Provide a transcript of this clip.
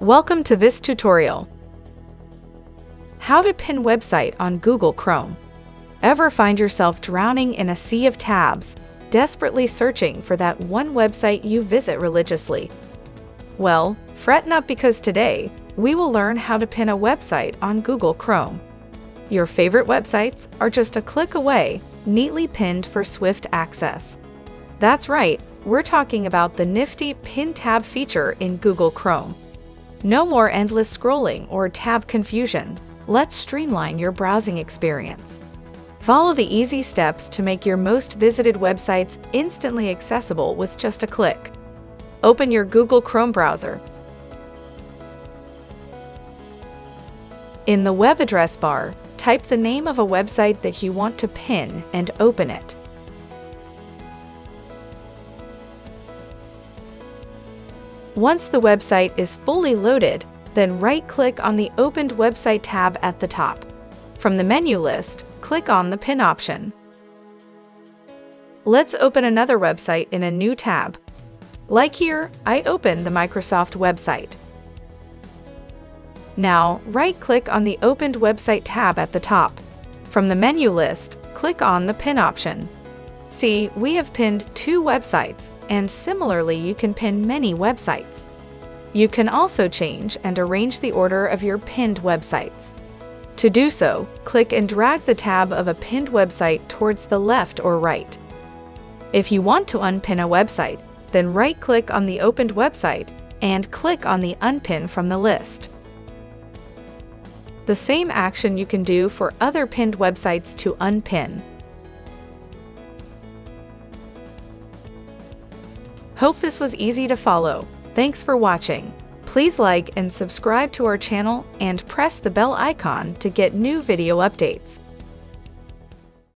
Welcome to this tutorial. How to pin website on Google Chrome. Ever find yourself drowning in a sea of tabs, desperately searching for that one website you visit religiously? Well, fret not, because today we will learn how to pin a website on Google Chrome. Your favorite websites are just a click away, neatly pinned for swift access. That's right, we're talking about the nifty Pin tab feature in Google Chrome. No more endless scrolling or tab confusion. Let's streamline your browsing experience. Follow the easy steps to make your most visited websites instantly accessible with just a click. Open your Google Chrome browser. In the web address bar, type the name of a website that you want to pin and open it. Once the website is fully loaded, then right-click on the Opened Website tab at the top. From the menu list, click on the Pin option. Let's open another website in a new tab. Like here, I opened the Microsoft website. Now, right-click on the Opened Website tab at the top. From the menu list, click on the Pin option. See, we have pinned 2 websites, and similarly you can pin many websites. You can also change and arrange the order of your pinned websites. To do so, click and drag the tab of a pinned website towards the left or right. If you want to unpin a website, then right-click on the opened website and click on the Unpin from the list. The same action you can do for other pinned websites to unpin. Hope this was easy to follow. Thanks for watching. Please like and subscribe to our channel and press the bell icon to get new video updates.